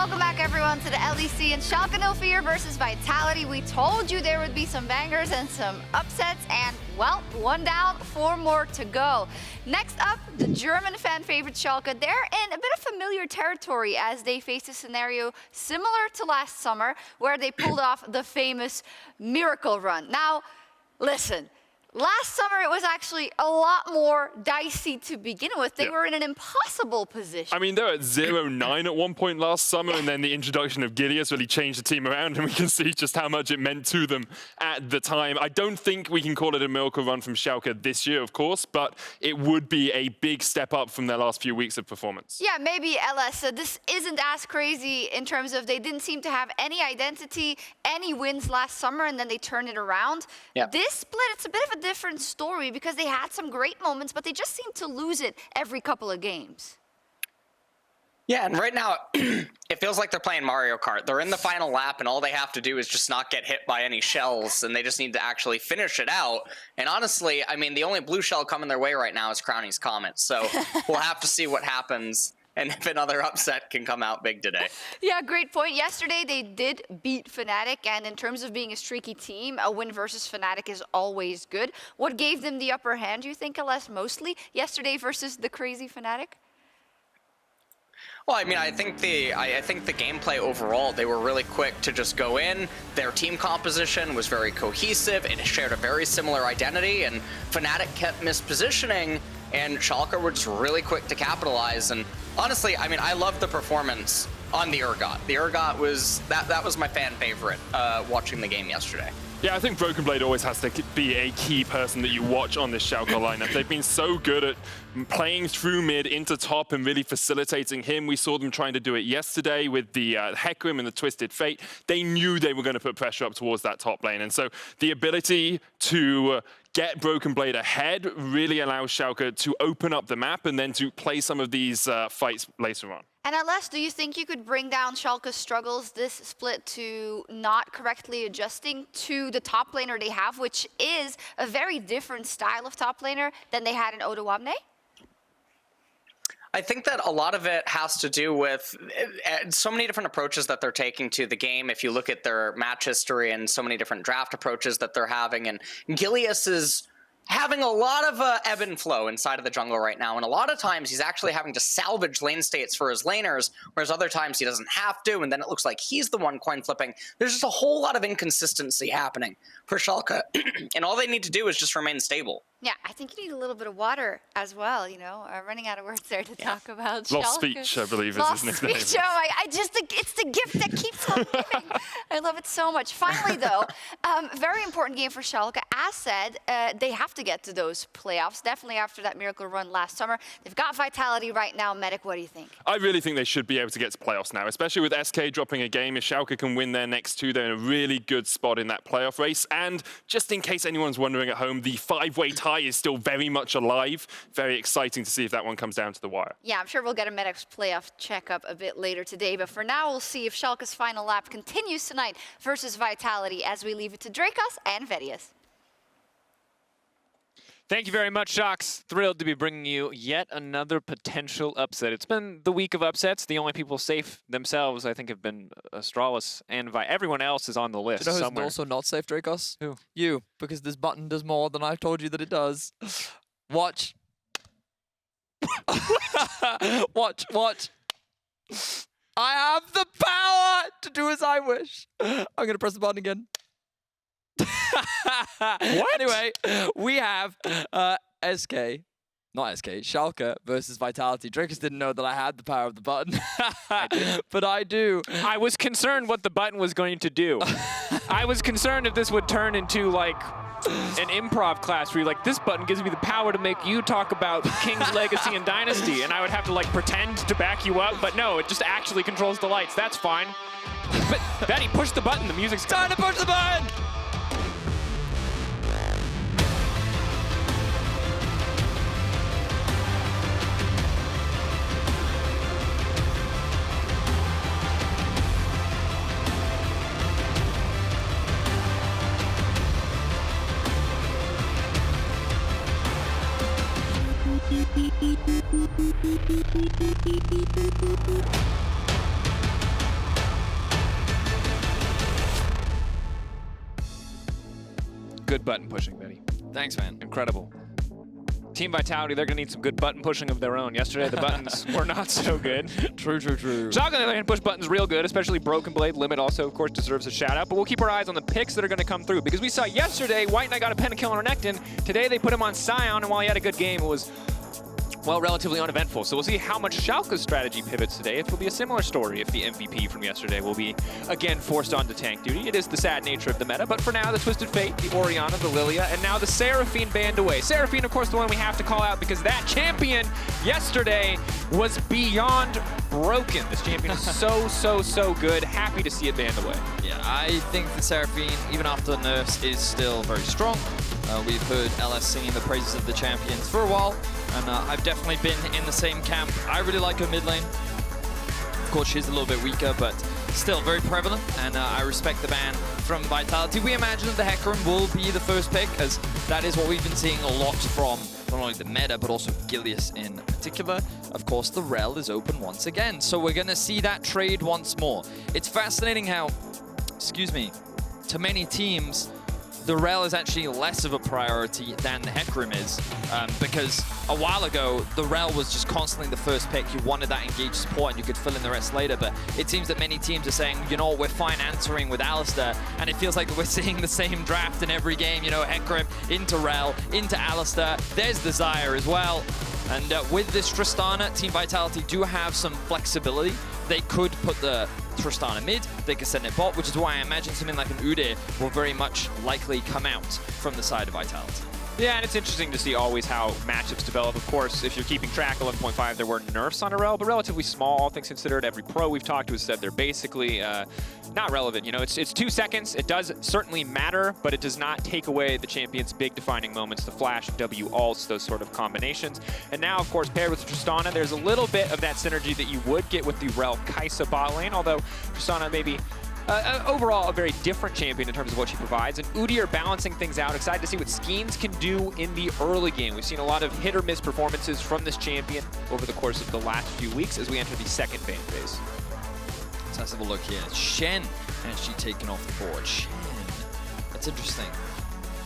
welcome back everyone to the LEC and Schalke 04 versus Vitality. We told you there would be some bangers and some upsets, and well, 1 down, 4 more to go. Next up, the German fan favorite Schalke. They're in a bit of familiar territory as they face a scenario similar to last summer where they pulled off the famous miracle run. Now, listen. Last summer, it was actually a lot more dicey to begin with. They were in an impossible position. I mean, they were at 0-9 at one point last summer, and then the introduction of Gilius really changed the team around, and we can see just how much it meant to them at the time. I don't think we can call it a miracle run from Schalke this year, of course, but it would be a big step up from their last few weeks of performance. Yeah, maybe LS. This isn't as crazy in terms of they didn't seem to have any identity, any wins last summer, and then they turned it around. Yep. This split, it's a bit of a different story because they had some great moments, but they just seem to lose it every couple of games. Yeah, and right now, it feels like they're playing Mario Kart. They're in the final lap, and all they have to do is just not get hit by any shells, and they just need to actually finish it out. And honestly, I mean, the only blue shell coming their way right now is Crowning's Comet, so we'll have to see what happens. And if another upset can come out big today. Yeah, great point. Yesterday, they did beat Fnatic, and in terms of being a streaky team, a win versus Fnatic is always good. What gave them the upper hand, do you think, Aless, mostly? Yesterday versus the crazy Fnatic? Well, I mean, I think the gameplay overall, they were really quick to just go in. Their team composition was very cohesive. It shared a very similar identity, and Fnatic kept mispositioning, and Schalke were just really quick to capitalize. And honestly, I mean, I love the performance on the Urgot. The Urgot was, that was my fan favorite watching the game yesterday. Yeah, I think BrokenBlade always has to be a key person that you watch on this Schalke lineup. They've been so good at playing through mid into top and really facilitating him. We saw them trying to do it yesterday with the Hecarim and the Twisted Fate. They knew they were going to put pressure up towards that top lane. And so the ability to get BrokenBlade ahead really allows Schalke to open up the map and then to play some of these fights later on. And Aless, do you think you could bring down Schalke's struggles this split to not correctly adjusting to the top laner they have, which is a very different style of top laner than they had in Odoamne? I think that a lot of it has to do with so many different approaches that they're taking to the game. If you look at their match history and so many different draft approaches that they're having, and Gilius is having a lot of ebb and flow inside of the jungle right now, and a lot of times he's actually having to salvage lane states for his laners, whereas other times he doesn't have to, and then it looks like he's the one coin flipping. There's just a whole lot of inconsistency happening for Schalke, and all they need to do is just remain stable. Yeah, I think you need a little bit of water as well, you know. Running out of words there to talk about Lost Schalke. Speech, I believe, Lost is his nickname. Speech. Oh, I just, it's the gift that keeps on giving. I love it so much. Finally, though, very important game for Schalke. As said, they have to get to those playoffs, definitely after that miracle run last summer. They've got Vitality right now. Medic, what do you think? I really think they should be able to get to playoffs now, especially with SK dropping a game. If Schalke can win their next two, they're in a really good spot in that playoff race. And just in case anyone's wondering at home, the 5-way tie is still very much alive. Very exciting to see if that one comes down to the wire. Yeah, I'm sure we'll get a Medic's playoff checkup a bit later today. But for now, we'll see if Schalke's final lap continues tonight versus Vitality as we leave it to Drakos and Vedius. Thank you very much, Sjokz. Thrilled to be bringing you yet another potential upset. It's been the week of upsets. The only people safe themselves, I think, have been Astralis and Vi. Everyone else is on the list Do you know somewhere. who's also not safe, Drakos? Who? You, because this button does more than I told you that it does. Watch. Watch. I have the power to do as I wish. I'm going to press the button again. What? Anyway, we have Schalke versus Vitality. Drakos didn't know that I had the power of the button. But I do. I was concerned what the button was going to do. I was concerned if this would turn into, like, an improv class where you're like, this button gives me the power to make you talk about King's Legacy and Dynasty, and I would have to, like, pretend to back you up, but no, it just actually controls the lights. That's fine. But, Betty, push the button. The music's Time to push the button! good button pushing, Betty. Thanks, man. Incredible. Team Vitality, they're going to need some good button pushing of their own. Yesterday, the buttons were not so good. True. Schalke, on the other hand, push buttons real good, especially BrokenBlade. Limit also, of course, deserves a shout-out. But we'll keep our eyes on the picks that are going to come through. Because we saw yesterday, White Knight got a pentakill on Renekton. Today, they put him on Sion, and while he had a good game, it was, well, relatively uneventful. So we'll see how much Schalke's strategy pivots today. It will be a similar story if the MVP from yesterday will be, again, forced onto tank duty. It is the sad nature of the meta, but for now, the Twisted Fate, the Orianna, the Lilia, and now the Seraphine banned away. Seraphine, of course, the one we have to call out because that champion yesterday was beyond broken. This champion is so good. Happy to see it banned away. Yeah, I think the Seraphine, even after the nerfs, is still very strong. We've heard LS singing the praises of the champions for a while, and I've definitely been in the same camp. I really like her mid lane. Of course, she's a little bit weaker, but still very prevalent, and I respect the ban from Vitality. We imagine that the Hecarim will be the first pick, as that is what we've been seeing a lot from not only the meta, but also Gilius in particular. Of course, the Rell is open once again, so we're going to see that trade once more. It's fascinating how, to many teams, the Rell is actually less of a priority than the Hecarim is, because a while ago, the Rell was just constantly the first pick. You wanted that engaged support and you could fill in the rest later, but it seems that many teams are saying, you know, we're fine answering with Alistar, and it feels like we're seeing the same draft in every game, you know, Hecarim into Rell, into Alistar. There's the Xayah as well. And with this Tristana, Team Vitality do have some flexibility. They could put the Tristana mid, they could send it bot, which is why I imagine something like an Udyr will very much likely come out from the side of Vitality. Yeah, and it's interesting to see always how matchups develop. Of course, if you're keeping track, 11.5, there were nerfs on a Rell, but relatively small, all things considered. Every pro we've talked to has said they're basically not relevant. You know, it's 2 seconds. It does certainly matter, but it does not take away the champion's big defining moments, the flash, W ults, those sort of combinations. And now, of course, paired with Tristana, there's a little bit of that synergy that you would get with the Rell Kai'Sa bot lane, although Tristana maybe overall, a very different champion in terms of what she provides. And Udyr balancing things out. Excited to see what Skeanz can do in the early game. We've seen a lot of hit or miss performances from this champion over the course of the last few weeks as we enter the second ban phase. Let's have a look here. Shen actually taken off the board. Shen. That's interesting.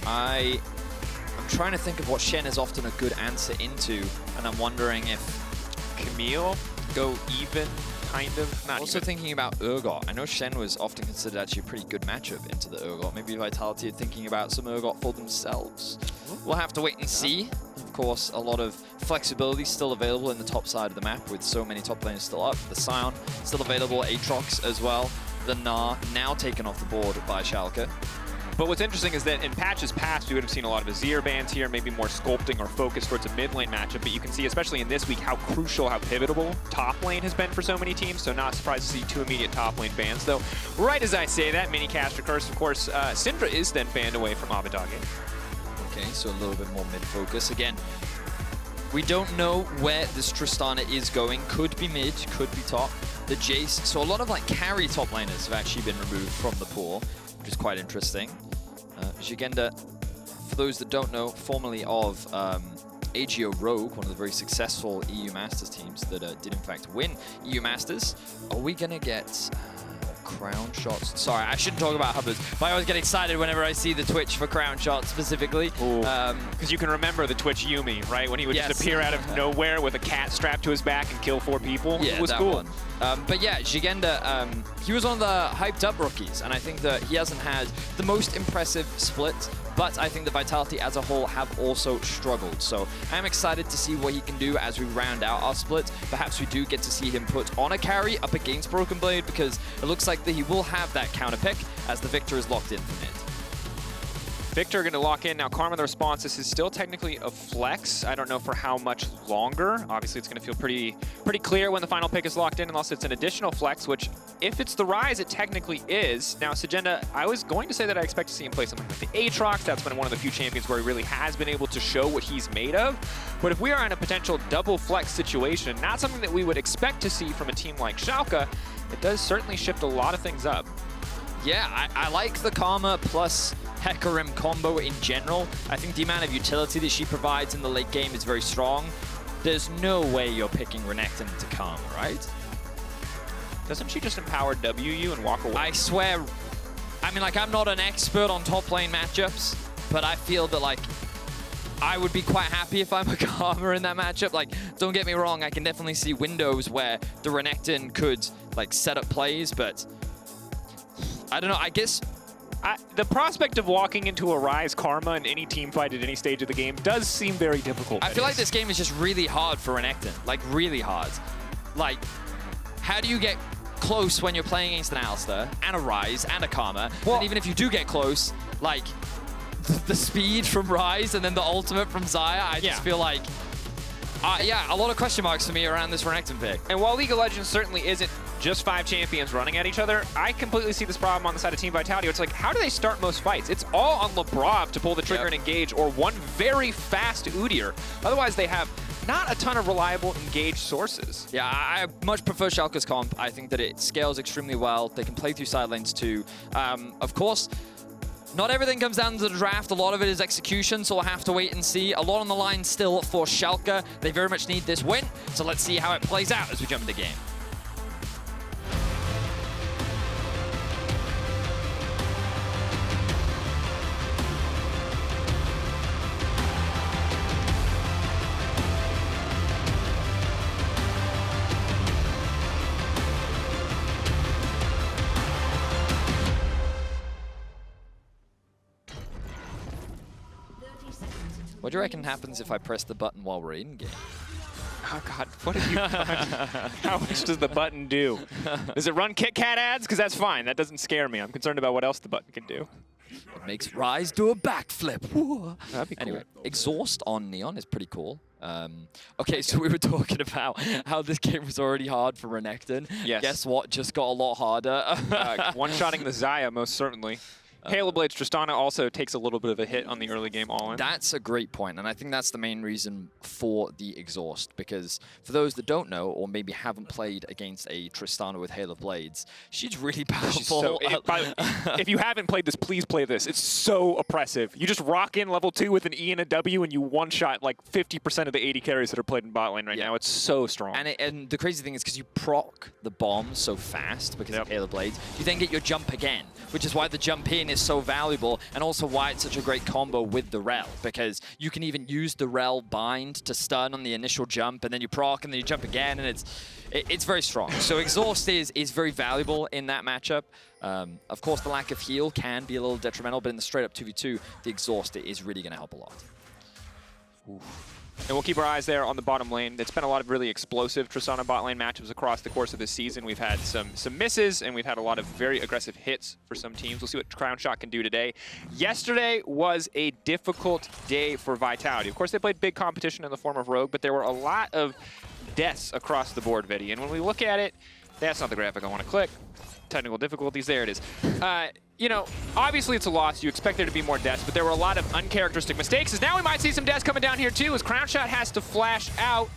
I'm trying to think of what Shen is often a good answer into, and I'm wondering if Camille go even. Kind of. Not also even. Thinking about Urgot. I know Shen was often considered actually a pretty good matchup into the Urgot. Maybe Vitality are thinking about some Urgot for themselves. We'll have to wait and see. Of course, a lot of flexibility still available in the top side of the map with so many top laners still up. The Sion still available, Aatrox as well. The Gnar now taken off the board by Schalke. But what's interesting is that in patches past, we would have seen a lot of Azir bans here, maybe more sculpting or focus towards a mid lane matchup. But you can see, especially in this week, how crucial, how pivotal top lane has been for so many teams. So not surprised to see 2 immediate top lane bans. Though, right as I say that, mini caster curse, of course, Syndra is then banned away from Abbedagge. Okay, so a little bit more mid-focus. Again, we don't know where this Tristana is going. Could be mid, could be top. The Jace, so a lot of like carry top laners have actually been removed from the pool, which is quite interesting. Szygenda, for those that don't know, formerly of AGO Rogue, one of the very successful EU Masters teams that did in fact win EU Masters. Are we gonna get Crownshot? Sorry, I shouldn't talk about Hubbers, but I always get excited whenever I see the Twitch for Crownshot specifically. Because you can remember the Twitch Yumi, right? When he would just appear out of nowhere with a cat strapped to his back and kill 4 people. Yeah, it was that cool. one. But yeah, Szygenda, he was one of the hyped up rookies, and I think that he hasn't had the most impressive split, but I think the Vitality as a whole have also struggled. So I'm excited to see what he can do as we round out our split. Perhaps we do get to see him put on a carry up against BrokenBlade, because it looks like that he will have that counter pick as the Victor is locked in for mid. Victor going to lock in. Now, Karma, the response, this is still technically a flex. I don't know for how much longer. Obviously, it's going to feel pretty clear when the final pick is locked in, unless it's an additional flex, which, if it's the Ryze, it technically is. Now, Szygenda, I was going to say that I expect to see him play something like the Aatrox. That's been one of the few champions where he really has been able to show what he's made of. But if we are in a potential double flex situation, not something that we would expect to see from a team like Schalke, it does certainly shift a lot of things up. Yeah, I like the Karma plus Hecarim combo in general. I think the amount of utility that she provides in the late game is very strong. There's no way you're picking Renekton to Karma, right? Doesn't she just empower WU and walk away? I swear, I mean, like, I'm not an expert on top lane matchups, but I feel that like I would be quite happy if I'm a Karma in that matchup. Like, don't get me wrong, I can definitely see windows where the Renekton could like set up plays, but I don't know, I guess the prospect of walking into a Ryze Karma in any team fight at any stage of the game does seem very difficult. I feel like this game is just really hard for Renekton, like really hard. Like, how do you get close when you're playing against an Alistar and a Ryze and a Karma? Well, and even if you do get close, like the speed from Ryze and then the ultimate from Xayah, I just feel like, yeah, a lot of question marks for me around this Renekton pick. And while League of Legends certainly isn't just 5 champions running at each other, I completely see this problem on the side of Team Vitality. It's like, how do they start most fights? It's all on Labrov to pull the trigger and engage, or one very fast Udyr. Otherwise, they have not a ton of reliable engaged sources. Yeah, I much prefer Schalke's comp. I think that it scales extremely well. They can play through side lanes too. Of course, not everything comes down to the draft. A lot of it is execution, so we'll have to wait and see. A lot on the line still for Schalke. They very much need this win, so let's see how it plays out as we jump into the game. What do you reckon happens if I press the button while we're in game? Oh God, what have you done? How much does the button do? Does it run Kit Kat ads? Because that's fine. That doesn't scare me. I'm concerned about what else the button can do. It makes Ryze do a backflip. Woo. That'd be cool. Anyway, exhaust on Neon is pretty cool. Okay, so we were talking about how this game was already hard for Renekton. Yes. Guess what? Just got a lot harder. One-shotting the Xayah, most certainly. Blade's Tristana also takes a little bit of a hit on the early game all-in. That's a great point, and I think that's the main reason for the exhaust, because for those that don't know, or maybe haven't played against a Tristana with Hail of Blades, she's really powerful. If you haven't played this, please play this. It's so oppressive. You just rock in level 2 with an E and a W, and you one-shot like 50% of the AD carries that are played in bot lane right now. It's so strong. And the crazy thing is, because you proc the bomb so fast because of Hail of Blades, you then get your jump again, which is why the jump in is so valuable, and also why it's such a great combo with the Rell, because you can even use the Rell bind to stun on the initial jump, and then you proc, and then you jump again, and it's very strong. So exhaust is very valuable in that matchup. Of course, the lack of heal can be a little detrimental, but in the straight up 2v2, the exhaust is really going to help a lot. Oof. And we'll keep our eyes there on the bottom lane. It's been a lot of really explosive Tristana bot lane matchups across the course of this season. We've had some misses, and we've had a lot of very aggressive hits for some teams. We'll see what Crownshot can do today. Yesterday was a difficult day for Vitality. Of course, they played big competition in the form of Rogue, but there were a lot of deaths across the board, Vedi. And when we look at it, that's not the graphic I want to click. Technical difficulties, there it is. You know, obviously it's a loss. You expect there to be more deaths, but there were a lot of uncharacteristic mistakes. As now we might see some deaths coming down here too, as Crownshot has to flash out.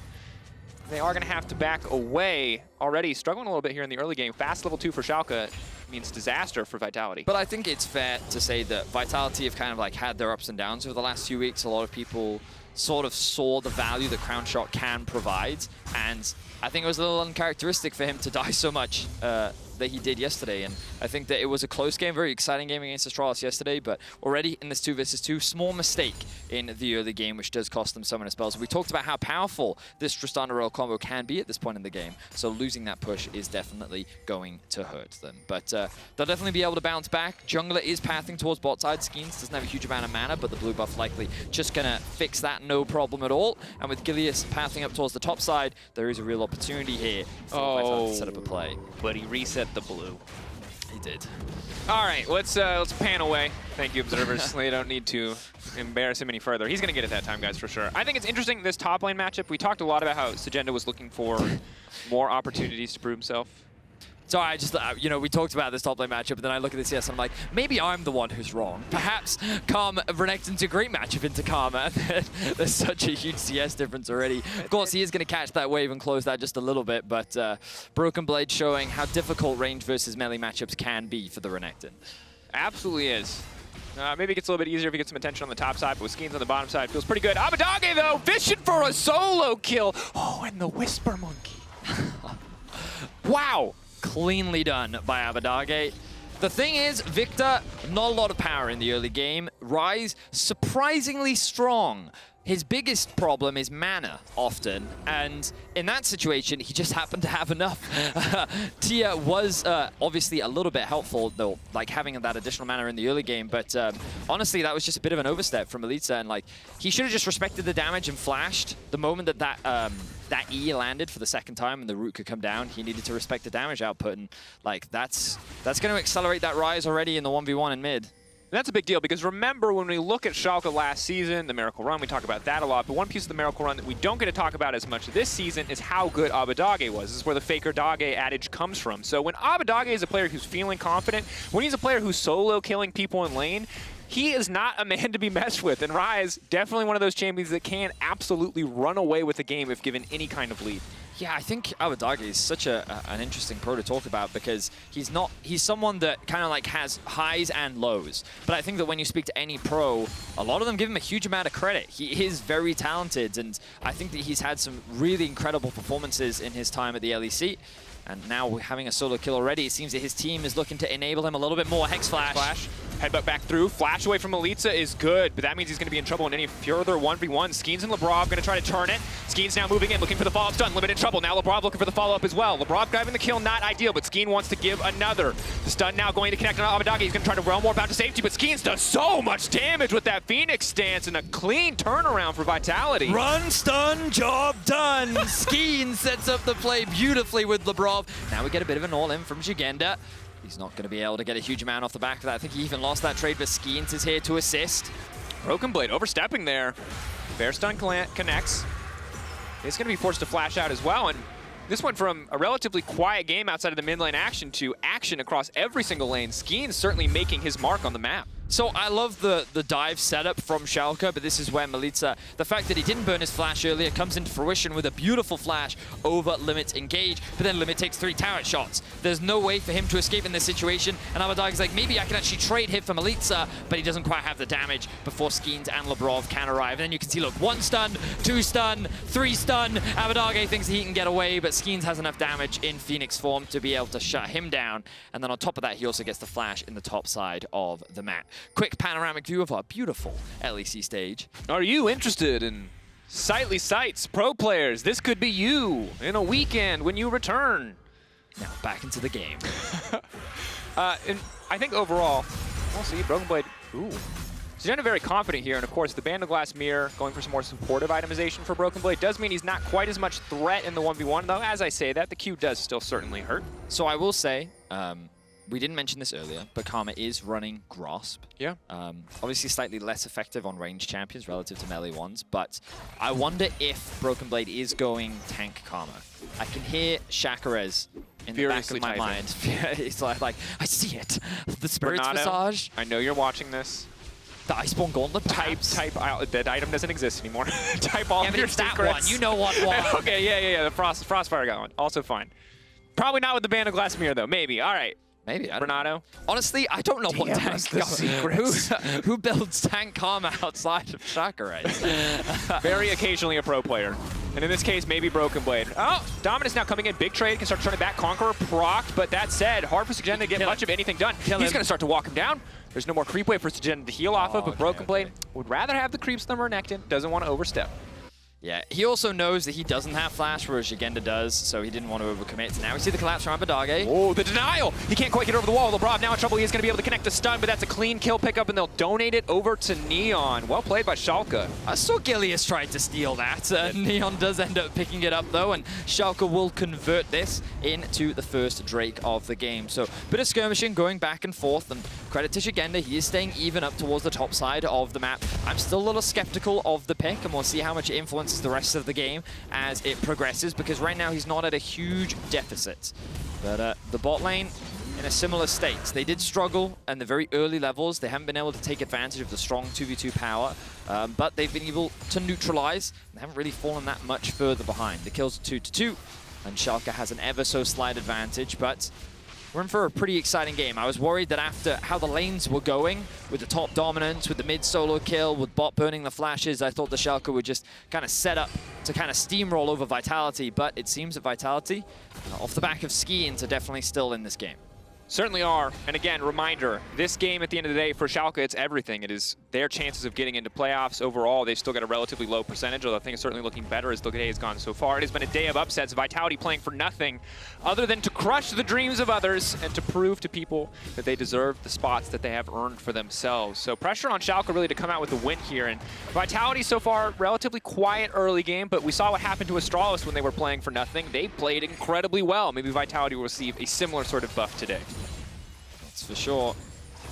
They are going to have to back away. Already struggling a little bit here in the early game. Fast level 2 for Schalke means disaster for Vitality. But I think it's fair to say that Vitality have kind of like had their ups and downs over the last few weeks. A lot of people sort of saw the value that Crownshot can provide, and I think it was a little uncharacteristic for him to die so much that he did yesterday. And I think that it was a close game, very exciting game against Astralis yesterday, but already in this 2 versus 2, small mistake in the early game, which does cost them summoner spells. We talked about how powerful this Tristana Rell combo can be at this point in the game, so losing that push is definitely going to hurt them. But they'll definitely be able to bounce back. Jungler is pathing towards bot side. Skeanz doesn't have a huge amount of mana, but the blue buff likely just gonna fix that no problem at all. And with Gilius pathing up towards the top side, there is a real opportunity here for Vitality to set up a play. But he reset the blue. He did. All right, let's pan away. Thank you, observers. They don't need to embarrass him any further. He's going to get it that time, guys, for sure. I think it's interesting, this top lane matchup. We talked a lot about how Szygenda was looking for more opportunities to prove himself. So I just, you know, we talked about this top lane matchup, and then I look at the CS and I'm like, maybe I'm the one who's wrong. Perhaps Renekton's a great matchup into Karma. There's such a huge CS difference already. Of course, he is going to catch that wave and close that just a little bit, but BrokenBlade showing how difficult range versus melee matchups can be for the Renekton. Absolutely is. Maybe it gets a little bit easier if you get some attention on the top side, but with Skeanz on the bottom side, feels pretty good. Abbedagge, though, fishing for a solo kill. Oh, and the Whisper Monkey. Wow. Cleanly done by Abbedagge. The thing is, Victor, not a lot of power in the early game. Ryze, surprisingly strong. His biggest problem is mana, often, and in that situation, he just happened to have enough. Tia was obviously a little bit helpful, though, like having that additional mana in the early game, but honestly, that was just a bit of an overstep from Milica, and like, he should have just respected the damage and flashed. The moment that E landed for the second time and the root could come down, he needed to respect the damage output, and like, that's going to accelerate that Ryze already in the 1v1 in mid. That's a big deal because remember when we look at Schalke last season, the Miracle Run, we talk about that a lot, but one piece of the Miracle Run that we don't get to talk about as much this season is how good Abbedagge was. This is where the FLICKR adage comes from. So when Abbedagge is a player who's feeling confident, when he's a player who's solo killing people in lane, he is not a man to be messed with. And Ryze, definitely one of those champions that can absolutely run away with the game if given any kind of lead. Yeah, I think Abbedagge is such an interesting pro to talk about because he's someone that kind of like has highs and lows. But I think that when you speak to any pro, a lot of them give him a huge amount of credit. He is very talented, and I think that he's had some really incredible performances in his time at the LEC. And now having a solo kill already, it seems that his team is looking to enable him a little bit more. Hex Flash. Headbutt back through. Flash away from Milica is good, but that means he's going to be in trouble in any further 1v1. Skeanz and Labrov going to try to turn it. Skeanz now moving in, looking for the follow-up stun. Limited trouble. Now Labrov looking for the follow-up as well. Labrov grabbing the kill, not ideal, but Skeanz wants to give another. The stun now going to connect on Abbedagge. He's going to try to realm more back to safety, but Skeanz does so much damage with that Phoenix stance and a clean turnaround for Vitality. Run, stun, job done. Skeanz sets up the play beautifully with Labrov. Now we get a bit of an all-in from Szygenda. He's not going to be able to get a huge amount off the back of that. I think he even lost that trade, but Skeanz is here to assist. BrokenBlade overstepping there. Bear stun connects. He's going to be forced to flash out as well, and this went from a relatively quiet game outside of the mid lane action to action across every single lane. Skeanz certainly making his mark on the map. So I love the dive setup from Schalke, but this is where Milica, the fact that he didn't burn his flash earlier, comes into fruition with a beautiful flash over Limit engage, but then Limit takes 3 turret shots. There's no way for him to escape in this situation, and Abbedagge's like, maybe I can actually trade hit for Milica, but he doesn't quite have the damage before Skeanz and Labrov can arrive. And then you can see, look, 1 stun, 2 stun, 3 stun. Abbedagge thinks he can get away, but Skeanz has enough damage in Phoenix form to be able to shut him down. And then on top of that, he also gets the flash in the top side of the map. Quick panoramic view of our beautiful LEC stage. Are you interested in Sightly Sights pro players? This could be you in a weekend when you return. Now back into the game. And I think overall, we'll see, BrokenBlade, Szygenda very confident here, and of course the Band of Glass Mirror going for some more supportive itemization for BrokenBlade does mean he's not quite as much threat in the 1v1, though as I say that, the Q does still certainly hurt. So I will say, we didn't mention this earlier, but Karma is running Grasp. Yeah. Obviously slightly less effective on ranged champions relative to melee ones, but I wonder if BrokenBlade is going tank Karma. I can hear Shakarez in the back of my mind. It's like, I see it. The Spirit's Visage. I know you're watching this. The Iceborne Gauntlet, that item doesn't exist anymore. Type all of your secrets. That one. You know what one. Okay, yeah. The Frostfire got one. Also fine. Probably not with the Band of Glass Mirror, though. Maybe. All right. Maybe, I don't Renato? know. Honestly, I don't know what tank who builds tank Karma outside of Shakarez? Very occasionally a pro player. And in this case, maybe BrokenBlade. Oh, Dominus now coming in. Big trade, can start turning back. Conqueror procced, but that said, hard for Szygenda to get much of anything done. He's going to start to walk him down. There's no more creep wave for Szygenda to heal off of, but BrokenBlade would rather have the creeps than Renekton. Doesn't want to overstep. Yeah, he also knows that he doesn't have flash, whereas Szygenda does, so he didn't want to overcommit. Now we see the collapse from Abbedagge. Oh, the denial! He can't quite get over the wall. Labrov now in trouble. He is going to be able to connect the stun, but that's a clean kill pickup, and they'll donate it over to Neon. Well played by Schalke. I saw Gilius tried to steal that. Neon does end up picking it up, though, and Schalke will convert this into the first Drake of the game. So, bit of skirmishing going back and forth, and credit to Szygenda. He is staying even up towards the top side of the map. I'm still a little skeptical of the pick, and we'll see how much it influences the rest of the game as it progresses, because right now he's not at a huge deficit. But the bot lane in a similar state. They did struggle in the very early levels. They haven't been able to take advantage of the strong 2v2 power, but they've been able to neutralize. They haven't really fallen that much further behind. The kills are 2-2, and Schalke has an ever so slight advantage, but we're in for a pretty exciting game. I was worried that after how the lanes were going, with the top dominance, with the mid solo kill, with bot burning the flashes, I thought the Schalke would just kind of set up to kind of steamroll over Vitality, but it seems that Vitality, off the back of Skeanz, are definitely still in this game. Certainly are. And again, reminder, this game at the end of the day for Schalke, it's everything. It is their chances of getting into playoffs. Overall, they've still got a relatively low percentage, although I think it's certainly looking better as the day has gone so far. It has been a day of upsets, Vitality playing for nothing other than to crush the dreams of others and to prove to people that they deserve the spots that they have earned for themselves. So pressure on Schalke really to come out with a win here. And Vitality so far, relatively quiet early game, but we saw what happened to Astralis when they were playing for nothing. They played incredibly well. Maybe Vitality will receive a similar sort of buff today. That's for sure.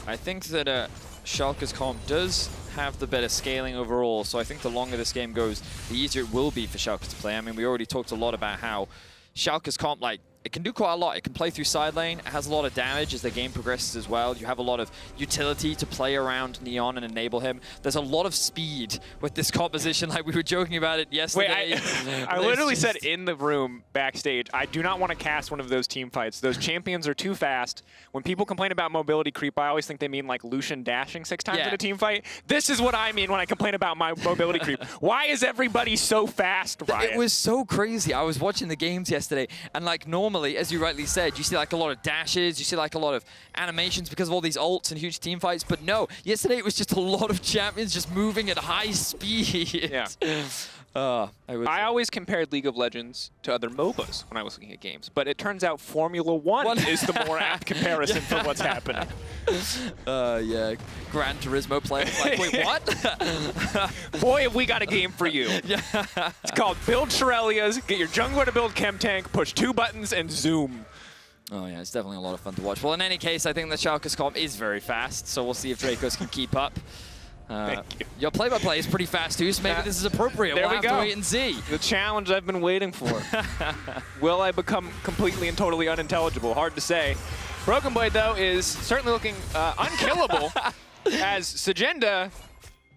I think that Schalke's comp does have the better scaling overall, so I think the longer this game goes, the easier it will be for Schalke to play. I mean, we already talked a lot about how Schalke's comp, like, it can do quite a lot. It can play through side lane. It has a lot of damage as the game progresses as well. You have a lot of utility to play around Neon and enable him. There's a lot of speed with this composition. Like we were joking about it yesterday. Wait, I literally said in the room backstage, I do not want to cast one of those team fights. Those champions are too fast. When people complain about mobility creep, I always think they mean like Lucian dashing 6 times in a team fight. This is what I mean when I complain about my mobility creep. Why is everybody so fast, Ryan? It was so crazy. I was watching the games yesterday, and like normally, as you rightly said, you see like a lot of dashes, you see like a lot of animations because of all these ults and huge team fights, but no, yesterday it was just a lot of champions just moving at high speed. Yeah. I always compared League of Legends to other MOBAs when I was looking at games, but it turns out Formula One is the more apt comparison for what's happening. Yeah, Gran Turismo players like, wait, what? Boy, have we got a game for you. Yeah. It's called Build Shirelias, get your jungler to build Chem Tank, push 2 buttons, and zoom. Oh yeah, it's definitely a lot of fun to watch. Well, in any case, I think the Schalke's comp is very fast, so we'll see if Drakos can keep up. Thank you. Your play-by-play is pretty fast too, so maybe this is appropriate. There we'll we have go. to wait and see. The challenge I've been waiting for. Will I become completely and totally unintelligible? Hard to say. BrokenBlade, though, is certainly looking unkillable as Szygenda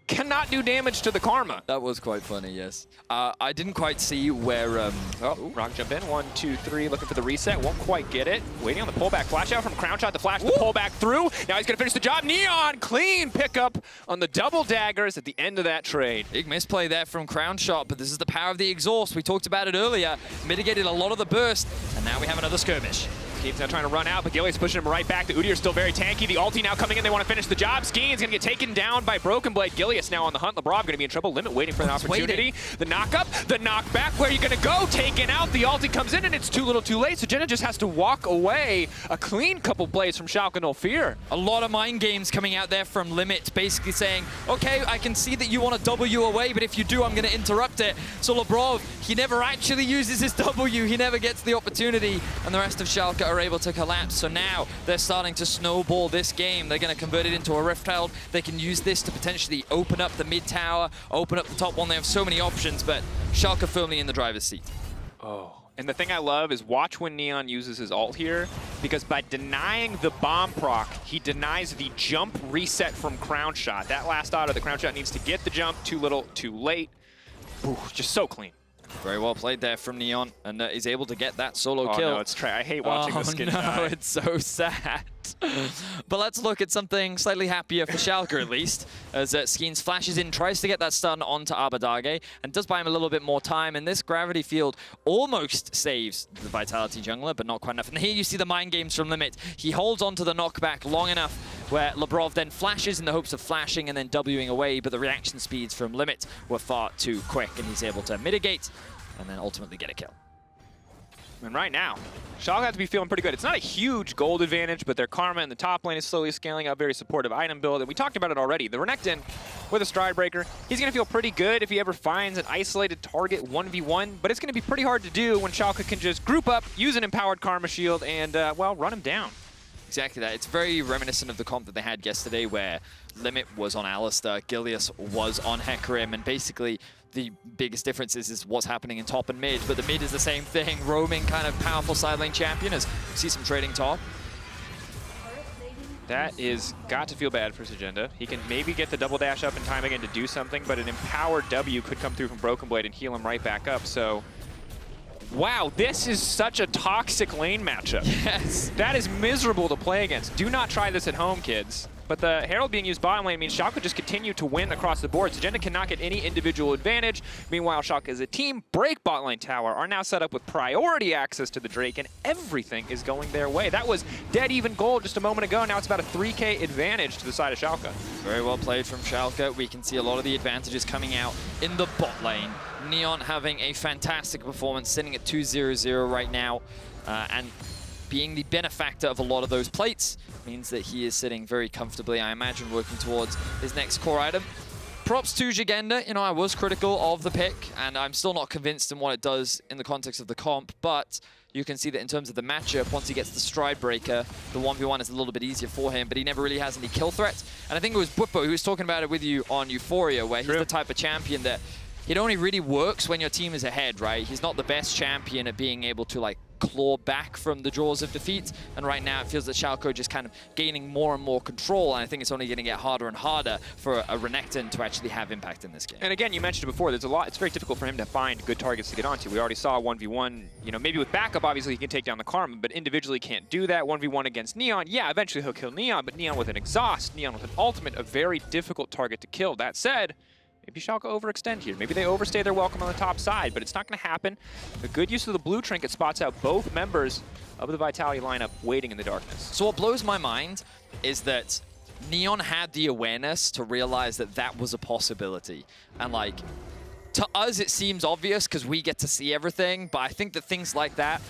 cannot do damage to the Karma. That was quite funny, yes. I didn't quite see where... Rock jump in, 1, 2, 3, looking for the reset, won't quite get it. Waiting on the pullback, flash out from Crownshot, the flash, the pullback through. Now he's gonna finish the job. Neon, clean pickup on the double daggers at the end of that trade. Big misplay there from Crownshot, but this is the power of the exhaust. We talked about it earlier. Mitigated a lot of the burst, and now we have another skirmish. Skeanz now trying to run out, but Gilius pushing him right back. The Udyr still very tanky. The ulti now coming in. They want to finish the job. Skeanz gonna get taken down by BrokenBlade. Gilius now on the hunt. Labrov gonna be in trouble. Limit waiting for an opportunity. The knock-up, the knockback. Where are you gonna go? Taken out. The ulti comes in, and it's too little too late. So Szygenda just has to walk away. A clean couple plays from Schalke, no fear. A lot of mind games coming out there from Limit, basically saying, okay, I can see that you want to W away, but if you do, I'm going to interrupt it. So Labrov, he never actually uses his W. He never gets the opportunity, and the rest of Schalke are able to collapse. So now they're starting to snowball this game. They're going to convert it into a Rift Herald. They can use this to potentially open up the mid tower, open up the top one. They have so many options, but Schalke firmly in the driver's seat. Oh. And the thing I love is watch when Neon uses his ult here, because by denying the bomb proc, he denies the jump reset from Crownshot. That last auto, the Crownshot needs to get the jump, too little, too late. Ooh, just so clean. Very well played there from Neon, and is able to get that solo kill. No, it's I hate watching the skin die. It's so sad. But let's look at something slightly happier for Schalke, at least, as Skeanz flashes in, tries to get that stun onto Abbedagge, and does buy him a little bit more time, and this gravity field almost saves the Vitality jungler, but not quite enough. And here you see the mind games from Limit. He holds onto the knockback long enough where Labrov then flashes in the hopes of flashing and then Wing away, but the reaction speeds from Limit were far too quick, and he's able to mitigate and then ultimately get a kill. And right now, Schalke has to be feeling pretty good. It's not a huge gold advantage, but their Karma in the top lane is slowly scaling up. Very supportive item build, and we talked about it already. The Renekton with a Stride Breaker, he's going to feel pretty good if he ever finds an isolated target 1v1, but it's going to be pretty hard to do when Schalke can just group up, use an empowered Karma shield, and, well, run him down. Exactly that. It's very reminiscent of the comp that they had yesterday where Limit was on Alistar, Gilius was on Hecarim, and basically the biggest difference is what's happening in top and mid, but the mid is the same thing, roaming kind of powerful side lane champion as we see some trading top. That is got to feel bad for Szygenda. He can maybe get the double dash up in time again to do something, but an empowered W could come through from BrokenBlade and heal him right back up, so... Wow, this is such a toxic lane matchup. Yes. That is miserable to play against. Do not try this at home, kids. But the Herald being used bottom lane means Schalke just continue to win across the board. Szygenda cannot get any individual advantage. Meanwhile, Schalke as a team break bot lane tower, are now set up with priority access to the Drake, and everything is going their way. That was dead even gold just a moment ago. Now it's about a 3K advantage to the side of Schalke. Very well played from Schalke. We can see a lot of the advantages coming out in the bot lane. Neon having a fantastic performance, sitting at 2-0-0 right now, and being the benefactor of a lot of those plates means that he is sitting very comfortably, I imagine, working towards his next core item. Props to Szygenda. You know, I was critical of the pick, and I'm still not convinced in what it does in the context of the comp, but you can see that in terms of the matchup, once he gets the Stride Breaker, the 1v1 is a little bit easier for him, but he never really has any kill threats. And I think it was Buppo who was talking about it with you on Euphoria, where he's the type of champion that it only really works when your team is ahead, right? He's not the best champion at being able to, like, claw back from the jaws of defeat, and right now it feels that Schalke are just kind of gaining more and more control, and I think it's only going to get harder and harder for a Renekton to actually have impact in this game. And again, you mentioned it before, there's a lot, it's very difficult for him to find good targets to get onto. We already saw 1v1, you know, maybe with backup, obviously he can take down the Karma, but individually can't do that. 1v1 against Neon, yeah, eventually he'll kill Neon, but Neon with an exhaust, Neon with an ultimate, a very difficult target to kill. That said, maybe Schalke overextend here. Maybe they overstay their welcome on the top side, but it's not going to happen. A good use of the blue trinket spots out both members of the Vitality lineup waiting in the darkness. So what blows my mind is that Neon had the awareness to realize that that was a possibility. And like, to us it seems obvious because we get to see everything, but I think that things like that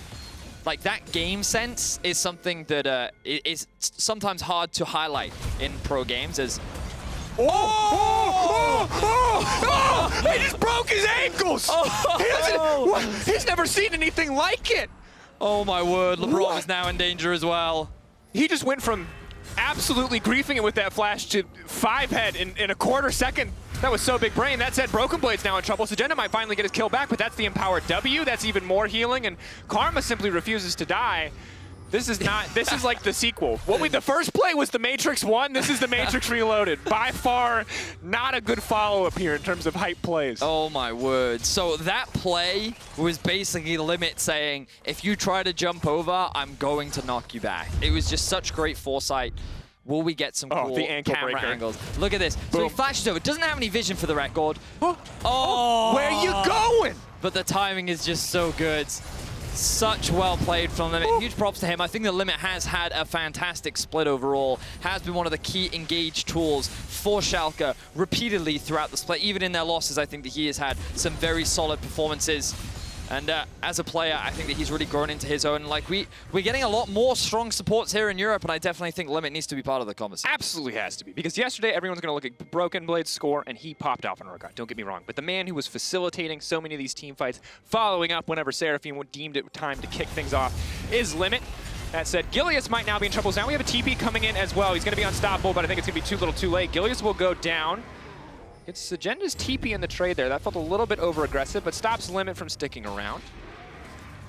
game sense is something that is sometimes hard to highlight in pro games as He just broke his ankles! He's never seen anything like it! Oh my word, Labrov is now in danger as well. He just went from absolutely griefing it with that flash to 5-head in a quarter second. That was so big brain. That said, BrokenBlade's now in trouble. Szygenda might finally get his kill back, but that's the empowered W. That's even more healing, and Karma simply refuses to die. This is not, this is like the sequel. The first play was the Matrix 1, this is the Matrix Reloaded. By far, not a good follow-up here in terms of hype plays. Oh my word. So that play was basically Limit saying, if you try to jump over, I'm going to knock you back. It was just such great foresight. Will we get some cool camera angles? Look at this. Boom. So he flashes over. Doesn't have any vision for the record. Oh, where are you going? But the timing is just so good. Such well played from Limit. Huge props to him. I think that Limit has had a fantastic split overall. Has been one of the key engage tools for Schalke repeatedly throughout the split. Even in their losses, I think that he has had some very solid performances. And as a player, I think that he's really grown into his own. Like, we're getting a lot more strong supports here in Europe, and I definitely think Limit needs to be part of the conversation. Absolutely has to be, because yesterday everyone's going to look at BrokenBlade's score, and he popped off on Urgot, don't get me wrong. But the man who was facilitating so many of these team fights, following up whenever Seraphine deemed it time to kick things off, is Limit. That said, Gilius might now be in trouble. So now we have a TP coming in as well. He's going to be unstoppable, but I think it's going to be too little too late. Gilius will go down. It's Szygenda's TP in the trade there. That felt a little bit over-aggressive, but stops Limit from sticking around.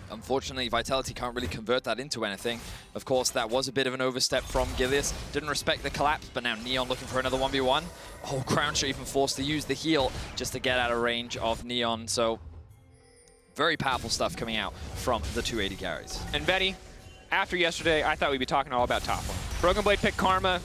Unfortunately, Vitality can't really convert that into anything. Of course, that was a bit of an overstep from Gilius. Didn't respect the collapse, but now Neon looking for another 1v1. Oh, Crownshot even forced to use the heal just to get out of range of Neon. So, very powerful stuff coming out from the 280 carries. And Betty, after yesterday, I thought we'd be talking all about top lane. BrokenBlade picked Karma.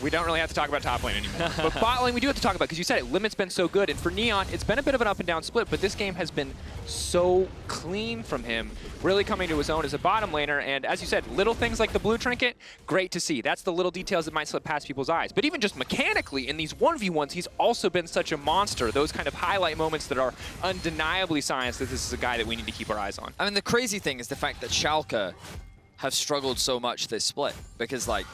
We don't really have to talk about top lane anymore. But bot lane we do have to talk about, because you said it, Limit's been so good. And for Neon, it's been a bit of an up and down split, but this game has been so clean from him, really coming to his own as a bottom laner. And as you said, little things like the blue trinket, great to see. That's the little details that might slip past people's eyes. But even just mechanically, in these 1v1s, he's also been such a monster. Those kind of highlight moments that are undeniably signs that this is a guy that we need to keep our eyes on. I mean, the crazy thing is the fact that Schalke have struggled so much this split, because like,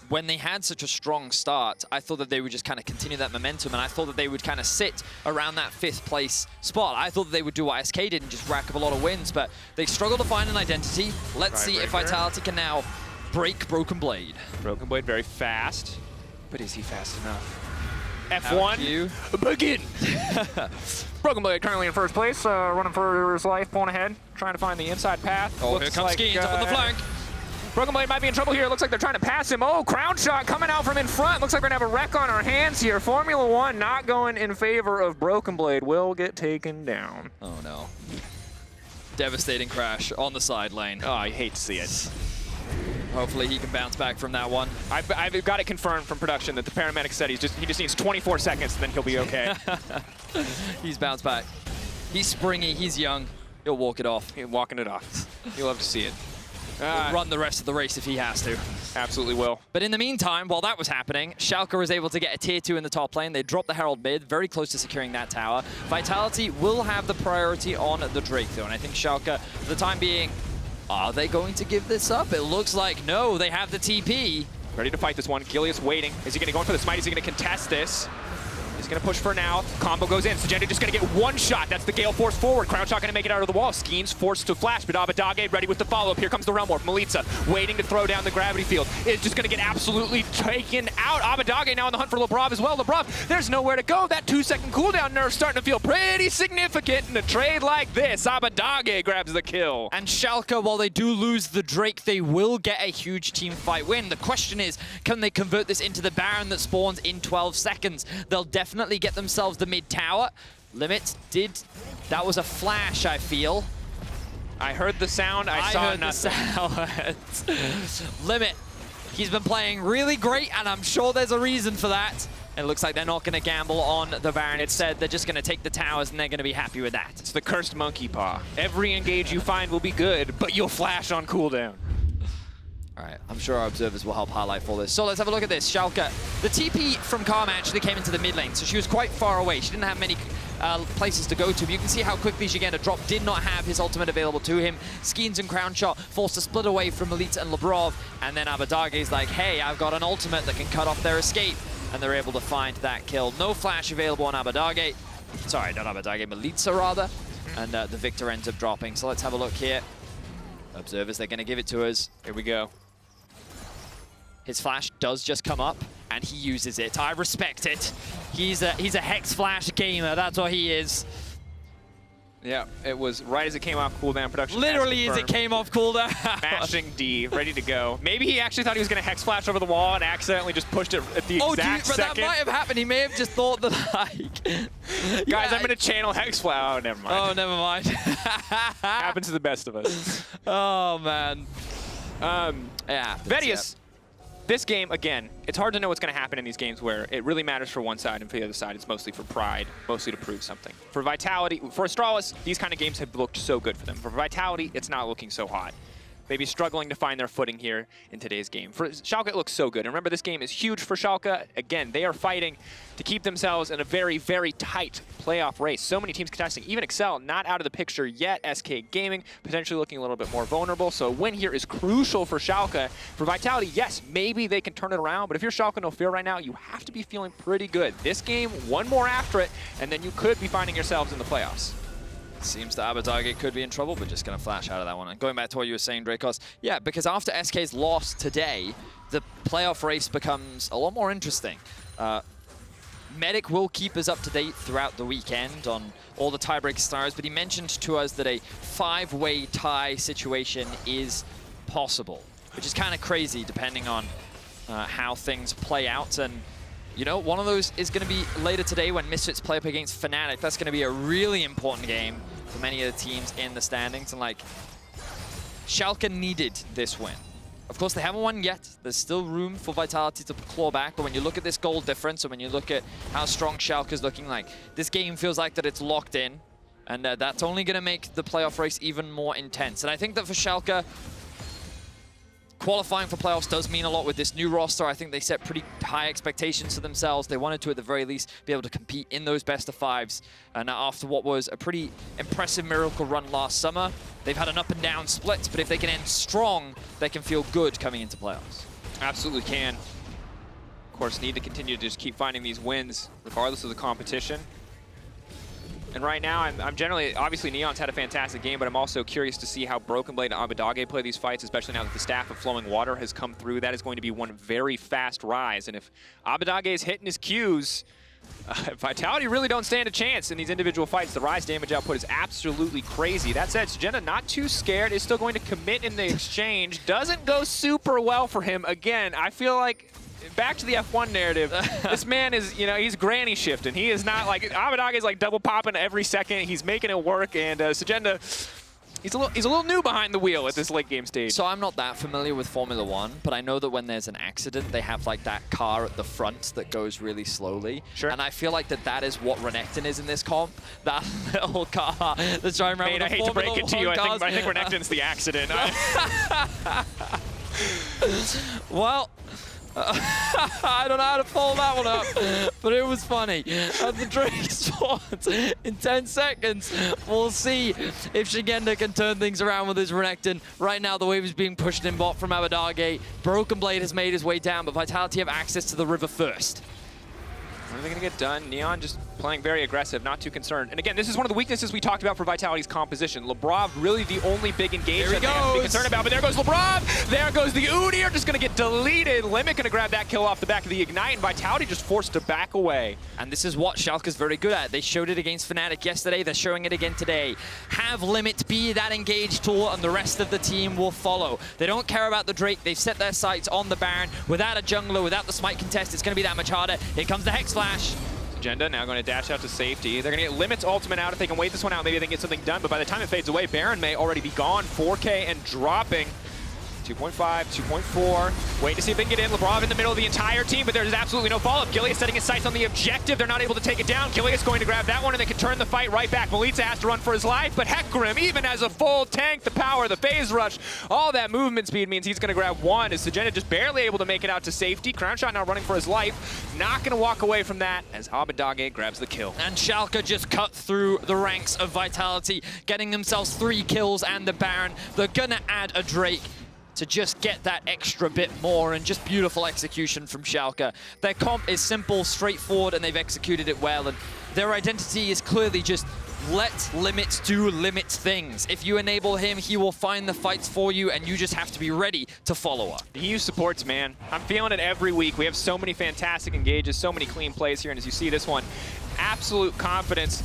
when they had such a strong start, I thought that they would just kind of continue that momentum, and I thought that they would kind of sit around that 5th place spot. I thought that they would do what SK did and just rack up a lot of wins, but they struggle to find an identity. Let's see if Vitality can now break BrokenBlade. BrokenBlade very fast, but is he fast enough? F1, begin! BrokenBlade currently in first place, running for his life, pulling ahead, trying to find the inside path. Oh, here comes Skeanz up on the flank. BrokenBlade might be in trouble here. It looks like they're trying to pass him. Oh, Crownshot coming out from in front. Looks like we're going to have a wreck on our hands here. Formula 1 not going in favor of BrokenBlade. Will get taken down. Oh, no. Devastating crash on the side lane. Oh, I hate to see it. Hopefully he can bounce back from that one. I've got it confirmed from production that the paramedic said he just needs 24 seconds and then he'll be okay. He's bounced back. He's springy, he's young. He'll walk it off. He's walking it off. You'll love to see it. He'll run the rest of the race if he has to. Absolutely will. But in the meantime, while that was happening, Schalke was able to get a tier 2 in the top lane. They dropped the Herald mid, very close to securing that tower. Vitality will have the priority on the Drake though, and I think Schalke, for the time being, are they going to give this up? It looks like no, they have the TP. Ready to fight this one. Gilius waiting. Is he going to go in for the smite? Is he going to contest this? He's going to push for now. Combo goes in. Szygenda just going to get one shot. That's the Gale Force forward. Crownshot going to make it out of the wall. Skeanz forced to flash, but Abbedagge ready with the follow-up. Here comes the Realm Warp. Milica waiting to throw down the gravity field. It's just going to get absolutely taken out. Abbedagge now on the hunt for Labrov as well. Labrov, there's nowhere to go. That 2-second cooldown nerf starting to feel pretty significant in a trade like this. Abbedagge grabs the kill. And Schalke, while they do lose the Drake, they will get a huge team fight win. The question is, can they convert this into the Baron that spawns in 12 seconds? They'll definitely get themselves the mid tower. Limit did... That was a flash, I feel. I heard the sound. I saw heard nothing. the sound. Limit. He's been playing really great, and I'm sure there's a reason for that. And it looks like they're not going to gamble on the Baron. Instead, they're just going to take the towers, and they're going to be happy with that. It's the cursed monkey paw. Every engage you find will be good, but you'll flash on cooldown. All right, I'm sure our observers will help highlight for this. So let's have a look at this. Schalke, the TP from Karma actually came into the mid lane, so she was quite far away. She didn't have many places to go to, but you can see how quickly Szygenda dropped, did not have his ultimate available to him. Skeanz and Crownshot forced to split away from Milica and Labrov, and then Abbedagge is like, hey, I've got an ultimate that can cut off their escape, and they're able to find that kill. No flash available on Abbedagge. Sorry, not Abbedagge, Milica rather, and the Victor ends up dropping. So let's have a look here. Observers, they're going to give it to us. Here we go. His flash does just come up, and he uses it. I respect it. He's a Hex Flash gamer. That's what he is. Yeah, it was right as it came off cooldown. Production Literally as it came off cooldown. Mashing D, ready to go. Maybe he actually thought he was going to Hex Flash over the wall and accidentally just pushed it at the exact but second. that might have happened. He may have just thought that, like... Guys, I'm going to channel Hex Flash. Oh, never mind. Oh, never mind. Happens to the best of us. Oh, man. Yeah. Vedius. This game, again, it's hard to know what's going to happen in these games where it really matters for one side and for the other side it's mostly for pride, mostly to prove something. For Vitality, for Astralis, these kind of games have looked so good for them. For Vitality, it's not looking so hot. Maybe struggling to find their footing here in today's game. For Schalke, it looks so good. And remember, this game is huge for Schalke. Again, they are fighting to keep themselves in a very, very tight playoff race. So many teams contesting. Even Excel, not out of the picture yet. SK Gaming, potentially looking a little bit more vulnerable. So a win here is crucial for Schalke. For Vitality, yes, maybe they can turn it around. But if you're Schalke No Fear right now, you have to be feeling pretty good. This game, one more after it, and then you could be finding yourselves in the playoffs. Seems that Abbedagge could be in trouble, but just going to flash out of that one. And going back to what you were saying, Drakos, yeah, because after SK's loss today, the playoff race becomes a lot more interesting. Medic will keep us up to date throughout the weekend on all the tiebreak stars, but he mentioned to us that a 5-way tie situation is possible, which is kind of crazy depending on how things play out. And you know, one of those is going to be later today when Misfits play up against Fnatic. That's going to be a really important game for many of the teams in the standings. And, like, Schalke needed this win. Of course, they haven't won yet. There's still room for Vitality to claw back. But when you look at this goal difference and when you look at how strong Schalke is looking, like, this game feels like that it's locked in. And that's only going to make the playoff race even more intense. And I think that for Schalke, qualifying for playoffs does mean a lot with this new roster. I think they set pretty high expectations for themselves. They wanted to, at the very least, be able to compete in those best-of-5s. And after what was a pretty impressive miracle run last summer, they've had an up-and-down split. But if they can end strong, they can feel good coming into playoffs. Absolutely can. Of course, need to continue to just keep finding these wins, regardless of the competition. And right now, I'm generally, obviously Neon's had a fantastic game, but I'm also curious to see how BrokenBlade and Abbedagge play these fights, especially now that the staff of Flowing Water has come through. That is going to be one very fast Ryze. And if Abbedagge is hitting his cues, Vitality really don't stand a chance in these individual fights. The Ryze damage output is absolutely crazy. That said, Szygenda not too scared, is still going to commit in the exchange. Doesn't go super well for him. Again, I feel like, back to the F1 narrative, this man is, you know, he's granny shifting. He is not like, Abbedagge is like double popping every second. He's making it work, and Szygenda, He's a little new behind the wheel at this late game stage. So I'm not that familiar with Formula 1, but I know that when there's an accident, they have like that car at the front that goes really slowly. Sure. And I feel like that is what Renekton is in this comp. That little car that's driving around with I the hate to break Formula it to you, 1 cars. I think Renekton's the accident. Well, I don't know how to follow that one up, but it was funny. And the Drake spawns in 10 seconds. We'll see if Szygenda can turn things around with his Renekton. Right now, the wave is being pushed in bot from Abbedagge. BrokenBlade has made his way down, but Vitality have access to the river first. When are they going to get done? Neon just playing very aggressive, not too concerned. And again, this is one of the weaknesses we talked about for Vitality's composition. Labrov, really the only big engage that they have to be concerned about. But there goes Labrov! There goes the Udyr, just going to get deleted. Limit going to grab that kill off the back of the Ignite, and Vitality just forced to back away. And this is what Schalke's very good at. They showed it against Fnatic yesterday. They're showing it again today. Have Limit be that engage tool, and the rest of the team will follow. They don't care about the Drake. They've set their sights on the Baron. Without a jungler, without the smite contest, it's going to be that much harder. Here comes the Hex Flash. Szygenda now going to dash out to safety. They're going to get Limit's ultimate out. If they can wait this one out, maybe they can get something done. But by the time it fades away, Baron may already be gone. 4K and dropping. 2.5, 2.4. Wait to see if they can get in. Labrov in the middle of the entire team, but there's absolutely no follow-up. Gilius setting his sights on the objective. They're not able to take it down. Gilius going to grab that one, and they can turn the fight right back. Milica has to run for his life, but Hecarim, even as a full tank, the power, the phase rush, all that movement speed means he's going to grab one. As Szygenda just barely able to make it out to safety. Crownshot now running for his life. Not going to walk away from that as Abbedagge grabs the kill. And Schalke just cut through the ranks of Vitality, getting themselves 3 kills and the Baron. They're going to add a Drake to just get that extra bit more, and just beautiful execution from Schalke. Their comp is simple, straightforward, and they've executed it well. And their identity is clearly just let Limit do Limit things. If you enable him, he will find the fights for you, and you just have to be ready to follow up. The EU supports, man. I'm feeling it every week. We have so many fantastic engages, so many clean plays here, and as you see this one, absolute confidence.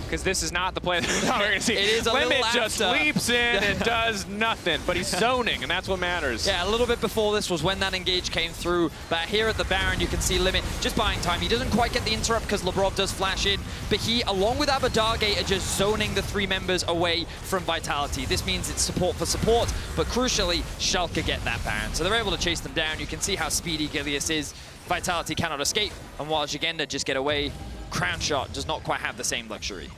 Because this is not the play that we're going to see. It is a Limit little just leaps in and does nothing, but he's zoning, and that's what matters. Yeah, a little bit before this was when that engage came through, but here at the Baron, you can see Limit just buying time. He doesn't quite get the interrupt because Labrov does flash in, but he, along with Abbedagge, are just zoning the 3 members away from Vitality. This means it's support for support, but crucially, Schalke get that Baron. So they're able to chase them down. You can see how speedy Gilius is. Vitality cannot escape, and while Szygenda just get away, Crownshot does not quite have the same luxury.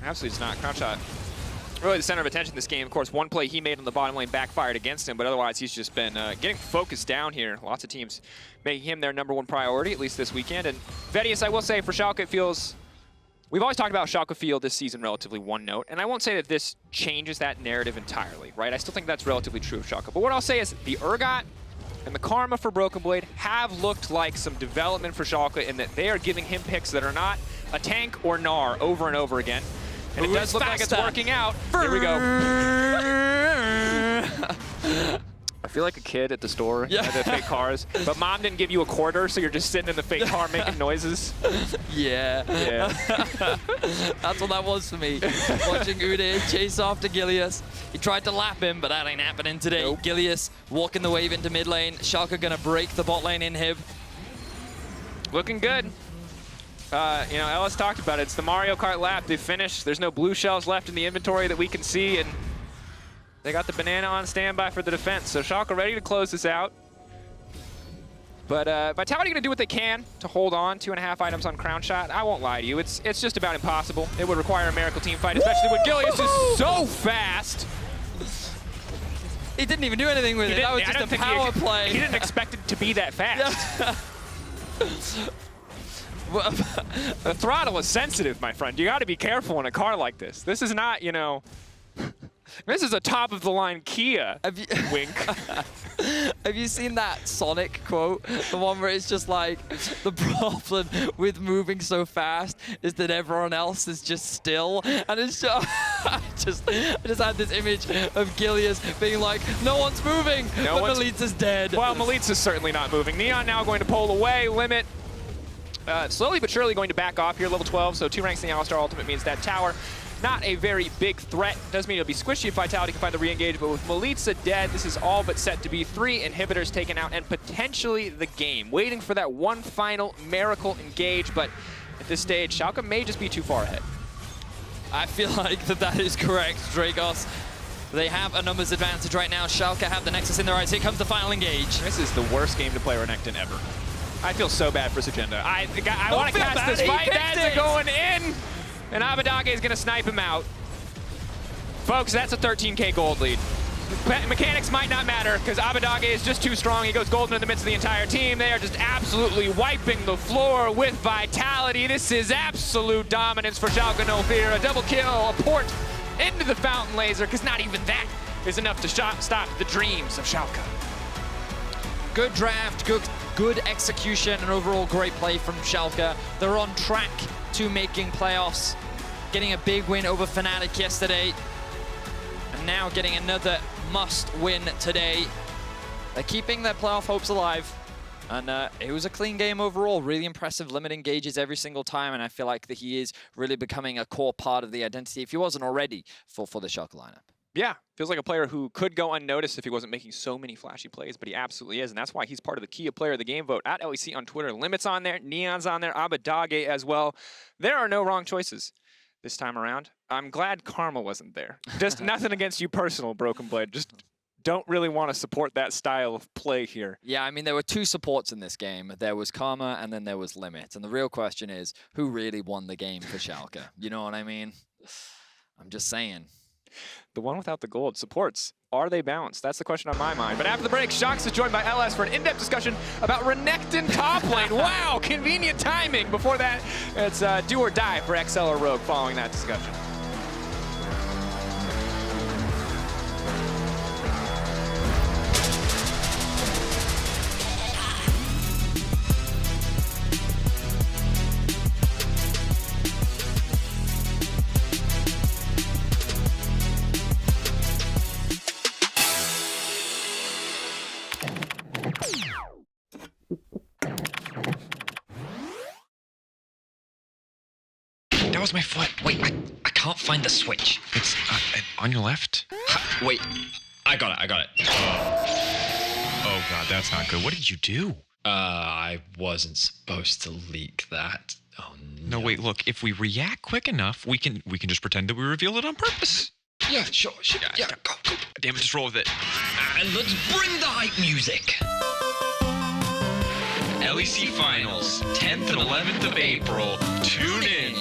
Absolutely not. Crownshot, really the center of attention this game. Of course, one play he made on the bottom lane backfired against him, but otherwise he's just been getting focused down here. Lots of teams making him their #1 priority, at least this weekend. And Vedius, I will say, for Schalke, it feels... We've always talked about Schalke feel this season relatively one note, and I won't say that this changes that narrative entirely, right? I still think that's relatively true of Schalke. But what I'll say is the Urgot and the Karma for BrokenBlade have looked like some development for Schalke in that they are giving him picks that are not a tank or Gnar over and over again. And it does look like it's working out. Here we go. I feel like a kid at the store at the fake cars, but mom didn't give you a quarter, so you're just sitting in the fake car making noises. Yeah. That's what that was for me. Watching Udyr chase after Gilius. He tried to lap him, but that ain't happening today. Nope. Gilius walking the wave into mid lane. Schalke gonna break the bot lane inhib. Looking good. You know, Ellis talked about it. It's the Mario Kart lap. They finished. There's no blue shells left in the inventory that we can see, and they got the banana on standby for the defense. So Schalke ready to close this out. But Vitality going to do what they can to hold on. 2.5 items on Crownshot. I won't lie to you. It's just about impossible. It would require a miracle team fight, especially when Gilius is so fast. He didn't even do anything with it. That was just a power play. He didn't expect it to be that fast. The throttle is sensitive, my friend. You got to be careful in a car like this. This is not, you know, this is a top-of-the-line Kia. Wink. Have you seen that Sonic quote? The one where it's just like, the problem with moving so fast is that everyone else is just still. And it's just, I just had this image of Gilius being like, no one's moving, but Milica's dead. Well, Milica's certainly not moving. Neon now going to pull away, Limit. Slowly but surely going to back off here, level 12, so 2 ranks in the Alistar ultimate means that tower. Not a very big threat. Does mean it'll be squishy if Vitality can find the re-engage, but with Milica dead, this is all but set to be 3 inhibitors taken out and potentially the game. Waiting for that one final miracle engage, but at this stage, Schalke may just be too far ahead. I feel like that is correct, Drakos. They have a numbers advantage right now. Schalke have the Nexus in their eyes. Here comes the final engage. This is the worst game to play Renekton ever. I feel so bad for Szygenda. I want to cast this fight. That's going in. And Abbedagge is going to snipe him out. Folks, that's a 13K gold lead. Mechanics might not matter because Abbedagge is just too strong. He goes golden in the midst of the entire team. They are just absolutely wiping the floor with vitality. This is absolute dominance for Schalke no fear. A double kill, a port into the fountain laser, because not even that is enough to stop the dreams of Schalke. Good draft, good execution, and overall great play from Schalke. They're on track to making playoffs, getting a big win over Fnatic yesterday, and now getting another must-win today. They're keeping their playoff hopes alive, and it was a clean game overall. Really impressive limit engages every single time, and I feel like that he is really becoming a core part of the identity, if he wasn't already, for the Schalke lineup. Yeah, feels like a player who could go unnoticed if he wasn't making so many flashy plays, but he absolutely is, and that's why he's part of the key player of the game vote at LEC on Twitter. Limit's on there, Neon's on there, Abbedagge as well. There are no wrong choices this time around. I'm glad Karma wasn't there. Just nothing against you personal, BrokenBlade. Just don't really want to support that style of play here. Yeah, I mean, there were two supports in this game. There was Karma and then there was Limit. And the real question is, who really won the game for Schalke? You know what I mean? I'm just saying. The one without the gold supports. Are they balanced? That's the question on my mind. But after the break, Sjokz is joined by LS for an in-depth discussion about Renekton top lane. Wow, convenient timing. Before that, it's do or die for XL or Rogue following that discussion. That was my foot. Wait, I can't find the switch. It's on your left? Wait, I got it. Oh god, that's not good. What did you do? I wasn't supposed to leak that. Oh no. No, wait, look, if we react quick enough, we can just pretend that we revealed it on purpose. Yeah, sure. Yeah, go. Damn it, just roll with it. And let's bring the hype music. LEC Finals, 10th and 11th of April. Tune in.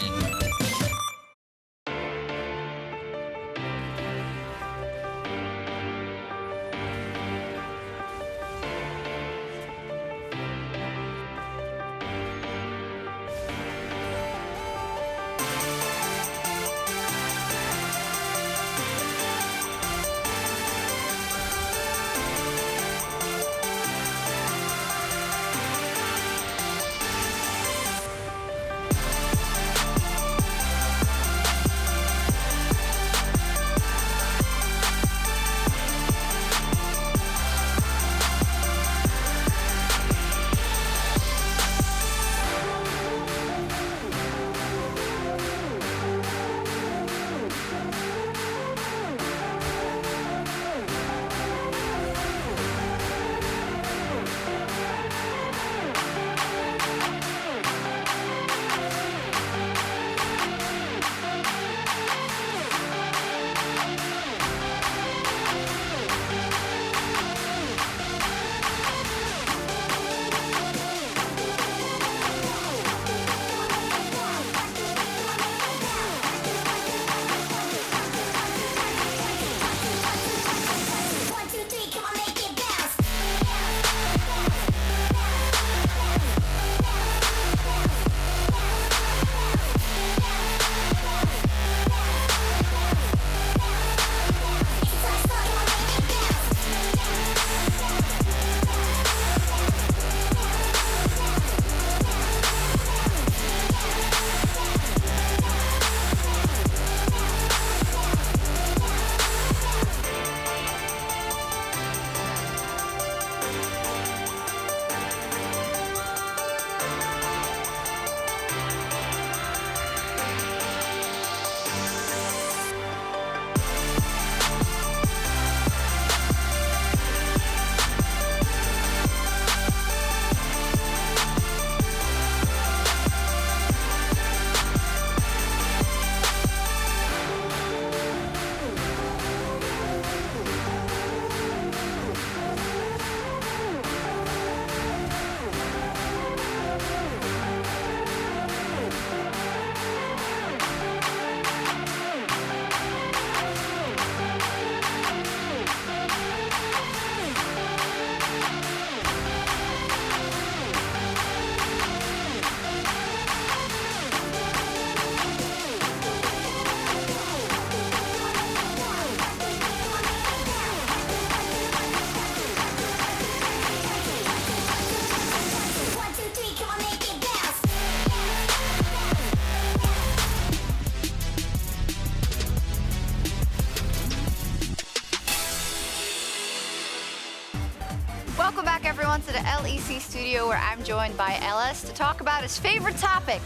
on to the LEC studio where I'm joined by Ellis to talk about his favorite topic,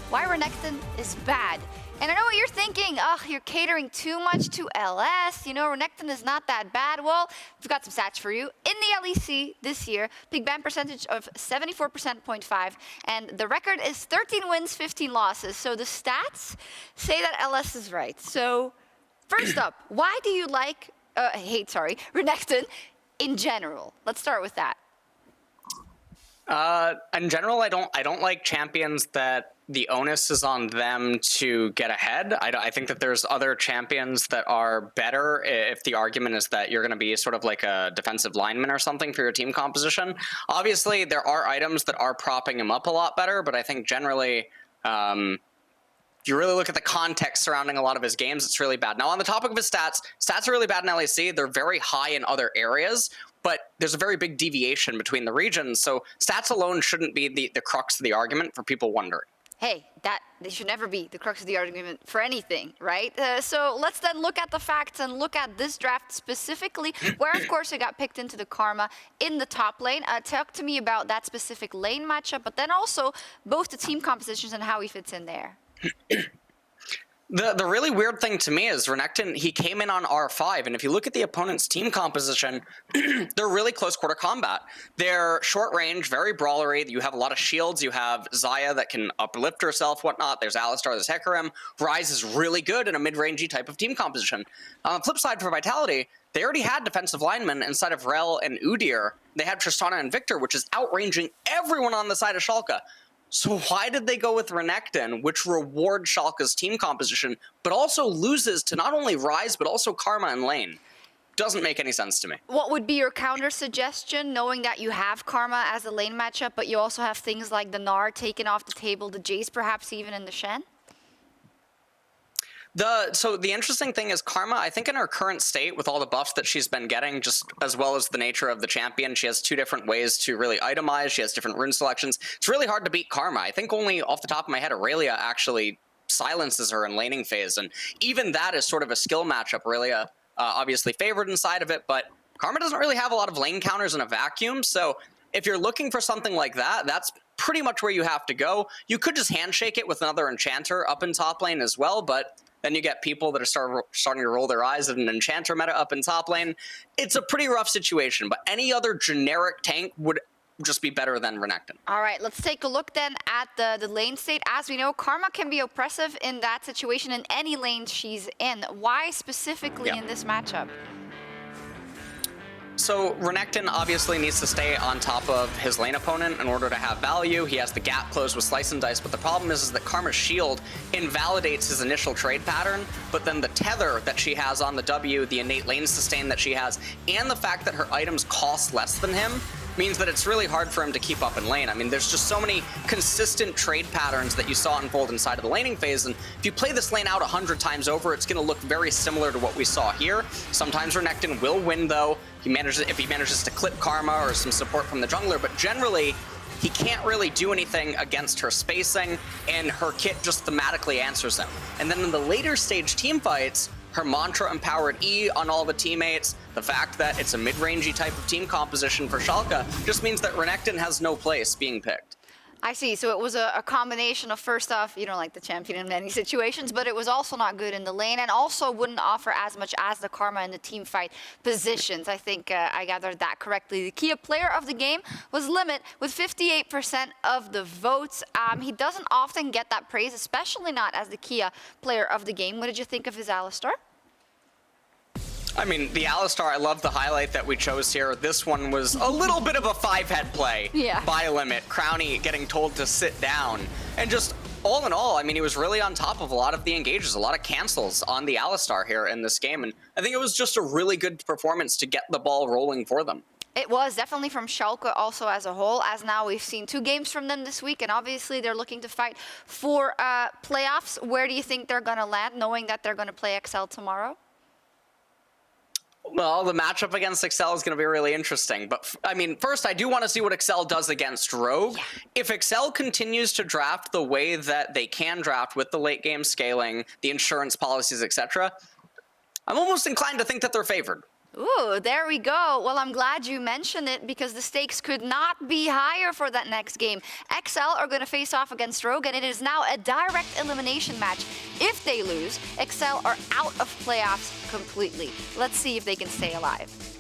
why Renekton is bad. And I know what you're thinking, you're catering too much to LS, you know, Renekton is not that bad. Well, we've got some stats for you. In the LEC this year, big ban percentage of 74.5%, and the record is 13 wins, 15 losses. So the stats say that LS is right. So first up, why do you hate Renekton in general? Let's start with that. In general, I don't like champions that the onus is on them to get ahead. I think that there's other champions that are better if the argument is that you're going to be sort of like a defensive lineman or something for your team composition. Obviously, there are items that are propping him up a lot better, but I think generally, if you really look at the context surrounding a lot of his games, it's really bad. Now, on the topic of his stats are really bad in LEC. They're very high in other areas, but there's a very big deviation between the regions. So stats alone shouldn't be the crux of the argument for people wondering. Hey, they should never be the crux of the argument for anything, right? So let's then look at the facts and look at this draft specifically, where of course he got picked into the Karma in the top lane. Talk to me about that specific lane matchup, but then also both the team compositions and how he fits in there. The really weird thing to me is Renekton, he came in on R5, and if you look at the opponent's team composition, they're really close quarter combat. They're short range, very brawlery. You have a lot of shields. You have Xayah that can uplift herself, whatnot. There's Alistar, there's Hecarim. Ryze is really good in a mid-rangey type of team composition. On the flip side for Vitality, they already had defensive linemen inside of Rell and Udyr. They had Tristana and Victor, which is outranging everyone on the side of Schalke. So why did they go with Renekton, which rewards Schalke's team composition, but also loses to not only Ryze, but also Karma and lane? Doesn't make any sense to me. What would be your counter suggestion, knowing that you have Karma as a lane matchup, but you also have things like the Gnar taken off the table, the Jace perhaps even in the Shen? So the interesting thing is Karma, I think in her current state with all the buffs that she's been getting, just as well as the nature of the champion, she has two different ways to really itemize. She has different rune selections. It's really hard to beat Karma. I think only off the top of my head, Aurelia actually silences her in laning phase. And even that is sort of a skill matchup. Aurelia obviously favored inside of it, but Karma doesn't really have a lot of lane counters in a vacuum. So if you're looking for something like that, that's pretty much where you have to go. You could just handshake it with another enchanter up in top lane as well, but then you get people that are starting to roll their eyes at an enchanter meta up in top lane. It's a pretty rough situation, but any other generic tank would just be better than Renekton. All right, let's take a look then at the lane state. As we know, Karma can be oppressive in that situation in any lane she's in. Why specifically in this matchup? So Renekton obviously needs to stay on top of his lane opponent in order to have value. He has the gap closed with Slice and Dice, but the problem is that Karma's shield invalidates his initial trade pattern, but then the tether that she has on the W, the innate lane sustain that she has, and the fact that her items cost less than him means that it's really hard for him to keep up in lane. I mean, there's just so many consistent trade patterns that you saw unfold inside of the laning phase, and if you play this lane out 100 times over, it's going to look very similar to what we saw here. Sometimes Renekton will win, though. If he manages to clip Karma or some support from the jungler, but generally, he can't really do anything against her spacing, and her kit just thematically answers him. And then in the later stage team fights, her mantra-empowered E on all the teammates, the fact that it's a mid-rangey type of team composition for Schalke just means that Renekton has no place being picked. I see. So it was a combination of, first off, you don't like the champion in many situations, but it was also not good in the lane and also wouldn't offer as much as the Karma in the team fight positions. I think I gathered that correctly. The Kia player of the game was Limit with 58% of the votes. He doesn't often get that praise, especially not as the Kia player of the game. What did you think of his Alistar? I mean, the Alistar, I love the highlight that we chose here. This one was a little bit of a five-head play by Limit. Crowny getting told to sit down. And just all in all, I mean, he was really on top of a lot of the engages, a lot of cancels on the Alistar here in this game. And I think it was just a really good performance to get the ball rolling for them. It was definitely from Schalke also as a whole, as now we've seen 2 games from them this week, and obviously they're looking to fight for playoffs. Where do you think they're going to land, knowing that they're going to play XL tomorrow? Well, the matchup against Excel is going to be really interesting. But, I mean, first, I do want to see what Excel does against Rogue. Yeah. If Excel continues to draft the way that they can draft with the late game scaling, the insurance policies, etc., I'm almost inclined to think that they're favored. Ooh, there we go. Well, I'm glad you mentioned it because the stakes could not be higher for that next game. XL are going to face off against Rogue, and it is now a direct elimination match. If they lose, XL are out of playoffs completely. Let's see if they can stay alive.